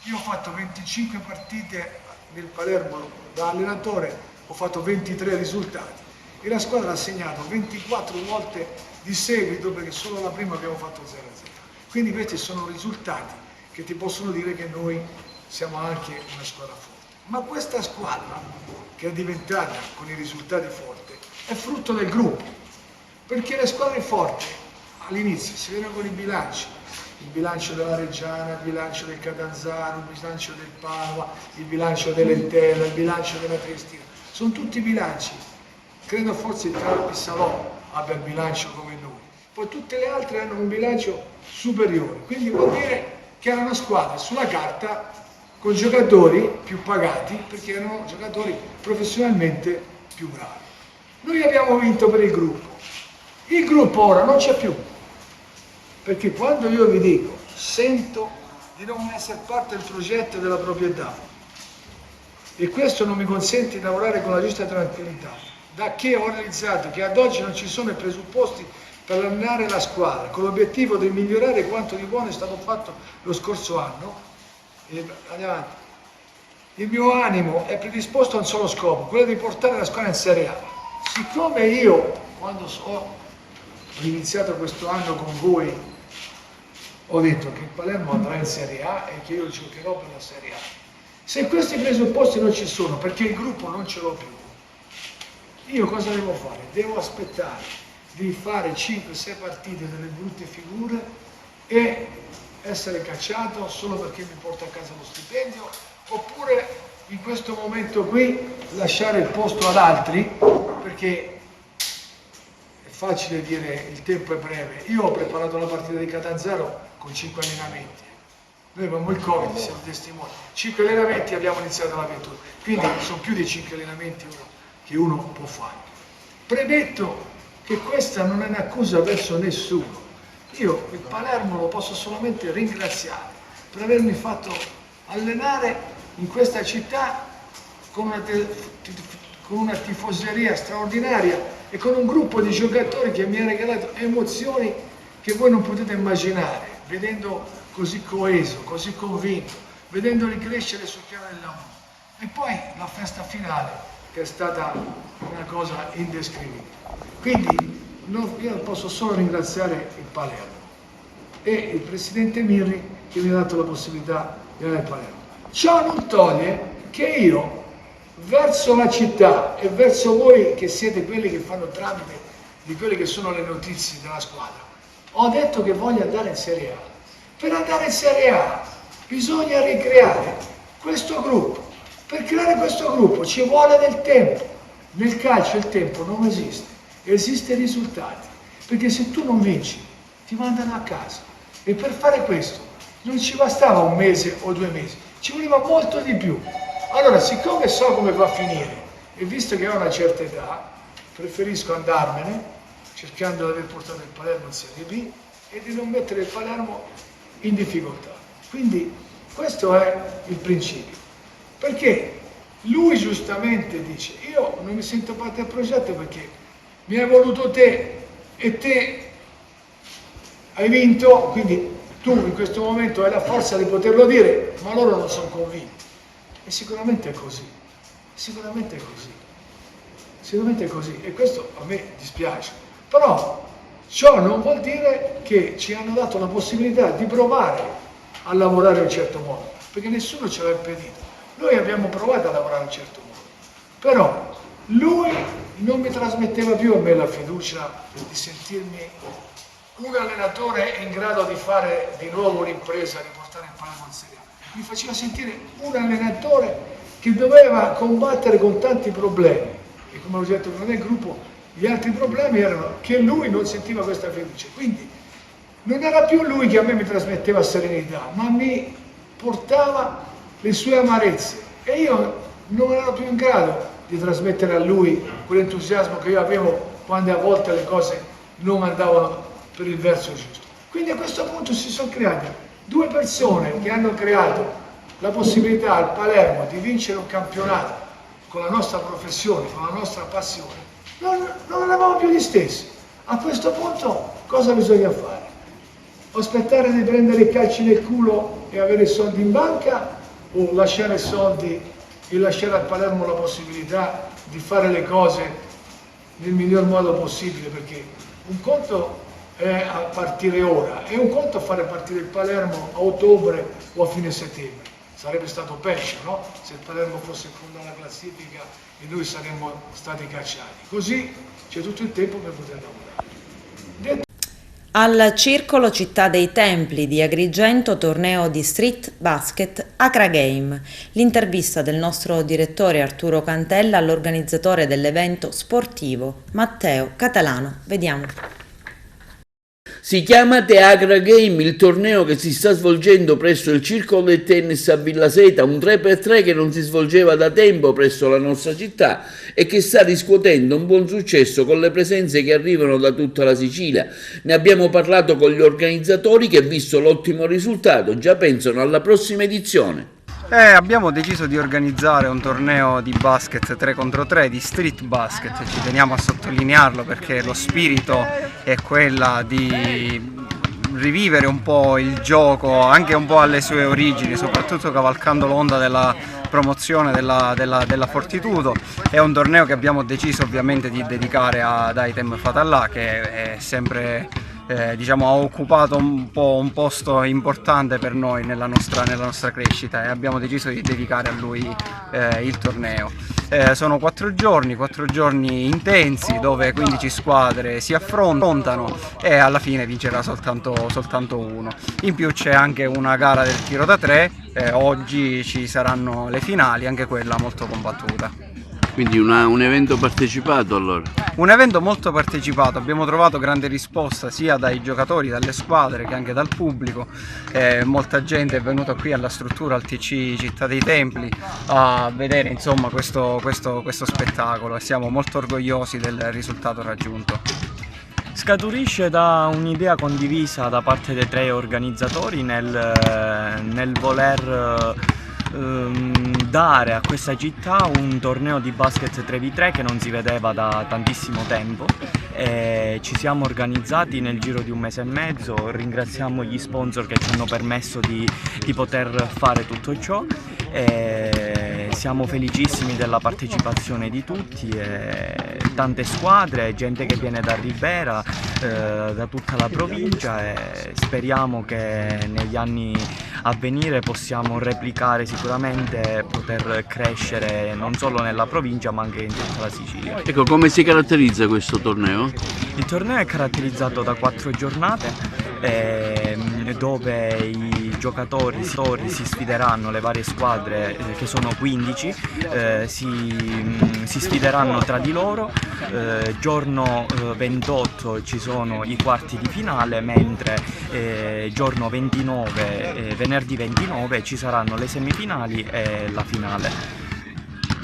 Io ho fatto 25 partite nel Palermo da allenatore, ho fatto 23 risultati e la squadra ha segnato 24 volte di seguito, perché solo la prima abbiamo fatto 0-0. Quindi questi sono risultati che ti possono dire che noi siamo anche una squadra forte. Ma questa squadra, che è diventata con i risultati forti, è frutto del gruppo, perché le squadre forti all'inizio si vedono con i bilancio della Reggiana, il bilancio del Catanzaro, il bilancio del Padova, il bilancio dell'Entella, il bilancio della Triestina, sono tutti bilanci, credo forse il Carpi Salò abbia il bilancio come noi, poi tutte le altre hanno un bilancio superiore, quindi vuol dire che era una squadra sulla carta con giocatori più pagati, perché erano giocatori professionalmente più bravi. Noi abbiamo vinto per il gruppo ora non c'è più, perché quando io vi dico, sento di non essere parte del progetto della proprietà e questo non mi consente di lavorare con la giusta tranquillità, da che ho realizzato che ad oggi non ci sono i presupposti per allenare la squadra con l'obiettivo di migliorare quanto di buono è stato fatto lo scorso anno, andiamo avanti. Il mio animo è predisposto a un solo scopo, quello di portare la squadra in Serie A. Siccome io, quando ho iniziato questo anno con voi, ho detto che il Palermo andrà in Serie A e che io giocherò per la Serie A. Se questi presupposti non ci sono, perché il gruppo non ce l'ho più, io cosa devo fare? Devo aspettare di fare 5-6 partite delle brutte figure e essere cacciato solo perché mi porto a casa lo stipendio, oppure in questo momento qui lasciare il posto ad altri, perché è facile dire il tempo è breve. Io ho preparato la partita di Catanzaro con 5 allenamenti, Noi avevamo il Covid, siamo testimoni. 5 allenamenti abbiamo iniziato l'avventura, quindi sono più di 5 allenamenti che uno può fare. Premetto che questa non è un'accusa verso nessuno. Io il Palermo lo posso solamente ringraziare per avermi fatto allenare in questa città con una tifoseria straordinaria e con un gruppo di giocatori che mi ha regalato emozioni che voi non potete immaginare, vedendo così coeso, così convinto, vedendoli crescere sul piano del lavoro. E poi la festa finale, che è stata una cosa indescrivibile. Quindi io posso solo ringraziare il Palermo e il presidente Mirri che mi ha dato la possibilità di andare al Palermo. Ciò non toglie che io verso la città e verso voi che siete quelli che fanno tramite di quelle che sono le notizie della squadra, ho detto che voglio andare in Serie A. Per andare in Serie A bisogna ricreare questo gruppo. Per creare questo gruppo ci vuole del tempo. Nel calcio il tempo non esiste, esiste i risultati. Perché se tu non vinci ti mandano a casa. E per fare questo non ci bastava un mese o 2 mesi, ci voleva molto di più. Allora, siccome so come va a finire e visto che ho una certa età, preferisco andarmene cercando di aver portato il Palermo in Serie B e di non mettere il Palermo in difficoltà. Quindi questo è il principio. Perché lui giustamente dice, io non mi sento parte del progetto perché mi hai voluto te e te hai vinto, quindi tu in questo momento hai la forza di poterlo dire, ma loro non sono convinti. E sicuramente è così, sicuramente è così, sicuramente è così, e questo a me dispiace. Però ciò non vuol dire che ci hanno dato la possibilità di provare a lavorare in un certo modo, perché nessuno ce l'ha impedito. Noi abbiamo provato a lavorare in un certo modo, però lui non mi trasmetteva più a me la fiducia di sentirmi un allenatore in grado di fare di nuovo un'impresa, di portare il Palermo in Serie A. Mi faceva sentire un allenatore che doveva combattere con tanti problemi. E come ho detto nel gruppo, gli altri problemi erano che lui non sentiva questa fiducia. Quindi non era più lui che a me mi trasmetteva serenità, ma mi portava le sue amarezze. E io non ero più in grado di trasmettere a lui quell'entusiasmo che io avevo quando a volte le cose non andavano per il verso giusto. Quindi a questo punto si sono create 2 persone che hanno creato la possibilità al Palermo di vincere un campionato con la nostra professione, con la nostra passione. Non eravamo più gli stessi. A questo punto cosa bisogna fare? Aspettare di prendere i calci nel culo e avere i soldi in banca o lasciare soldi e lasciare al Palermo la possibilità di fare le cose nel miglior modo possibile? Perché un conto è a partire ora e un conto a fare partire il Palermo a ottobre o a fine settembre. Sarebbe stato peggio, no? Se il Palermo fosse in fondo alla classifica e noi saremmo stati cacciati. Così c'è tutto il tempo per poter lavorare. Al Circolo Città dei Templi di Agrigento, torneo di street basket Acra Game. L'intervista del nostro direttore Arturo Cantella all'organizzatore dell'evento sportivo Matteo Catalano. Vediamo. Si chiama The Acra Game, il torneo che si sta svolgendo presso il Circolo del Tennis a Villaseta, un 3x3 che non si svolgeva da tempo presso la nostra città e che sta riscuotendo un buon successo con le presenze che arrivano da tutta la Sicilia. Ne abbiamo parlato con gli organizzatori che, visto l'ottimo risultato, già pensano alla prossima edizione. Abbiamo deciso di organizzare un torneo di basket 3 contro 3, di street basket, ci teniamo a sottolinearlo perché lo spirito è quella di rivivere un po' il gioco, anche un po' alle sue origini, soprattutto cavalcando l'onda della promozione della Fortitudo. È un torneo che abbiamo deciso ovviamente di dedicare ad Aitem Fatallà, che è sempre diciamo, ha occupato un posto importante per noi nella nostra crescita, e abbiamo deciso di dedicare a lui il torneo. Sono 4 giorni intensi dove 15 squadre si affrontano e alla fine vincerà soltanto uno. In più c'è anche una gara del tiro da 3, oggi ci saranno le finali, anche quella molto combattuta. Quindi un evento partecipato allora? Un evento molto partecipato, abbiamo trovato grande risposta sia dai giocatori, dalle squadre che anche dal pubblico. Molta gente è venuta qui alla struttura, al TC Città dei Templi, a vedere insomma questo spettacolo e siamo molto orgogliosi del risultato raggiunto. Scaturisce da un'idea condivisa da parte dei 3 organizzatori nel voler dare a questa città un torneo di basket 3v3 che non si vedeva da tantissimo tempo. Ci siamo organizzati nel giro di un mese e mezzo, ringraziamo gli sponsor che ci hanno permesso di poter fare tutto ciò. Siamo felicissimi della partecipazione di tutti, tante squadre, gente che viene da Ribera, da tutta la provincia, e speriamo che negli anni a venire possiamo replicare sicuramente, poter crescere non solo nella provincia ma anche in tutta la Sicilia. Ecco, come si caratterizza questo torneo? Il torneo è caratterizzato da 4 giornate dove i giocatori si sfideranno, le varie squadre che sono 15 si sfideranno tra di loro. Giorno 28 ci sono i quarti di finale, mentre giorno 29, venerdì 29 ci saranno le semifinali e la finale.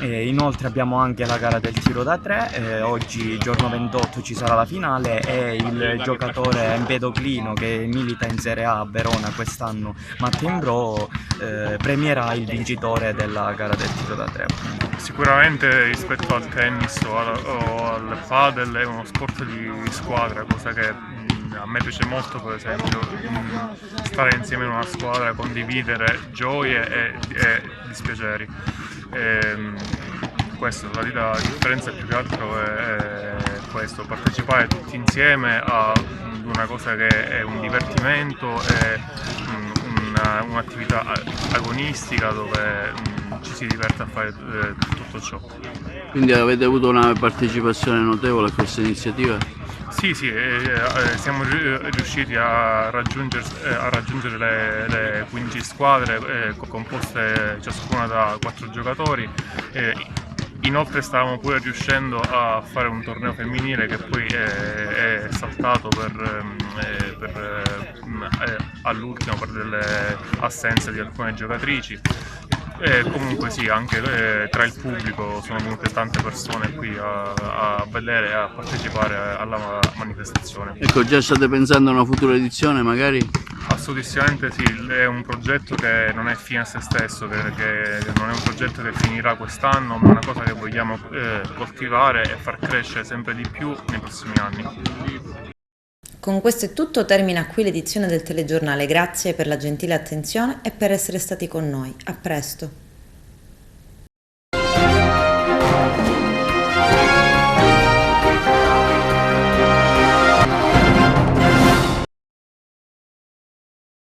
Inoltre abbiamo anche la gara del tiro da 3, oggi giorno 28 ci sarà la finale e il giocatore Empedoclino che milita in Serie A a Verona quest'anno, Matteo Imbro, premierà il vincitore della gara del tiro da 3. Sicuramente rispetto al tennis o al padel è uno sport di squadra, cosa che a me piace molto, per esempio, stare insieme in una squadra, condividere gioie e dispiaceri. Questo, la differenza più che altro è questo, partecipare tutti insieme a una cosa che è un divertimento, è un'attività agonistica dove ci si diverte a fare tutto ciò. Quindi avete avuto una partecipazione notevole a questa iniziativa? Sì, siamo riusciti a raggiungere le 15 squadre composte ciascuna da 4 giocatori. Inoltre stavamo pure riuscendo a fare un torneo femminile che poi è saltato all'ultimo per delle assenze di alcune giocatrici. Comunque sì, anche tra il pubblico sono venute tante persone qui a vedere e a partecipare alla manifestazione. Ecco, già state pensando a una futura edizione magari? Assolutamente sì, è un progetto che non è fine a se stesso, che non è un progetto che finirà quest'anno, ma è una cosa che vogliamo coltivare e far crescere sempre di più nei prossimi anni. Con questo è tutto, termina qui l'edizione del telegiornale, grazie per la gentile attenzione e per essere stati con noi. A presto.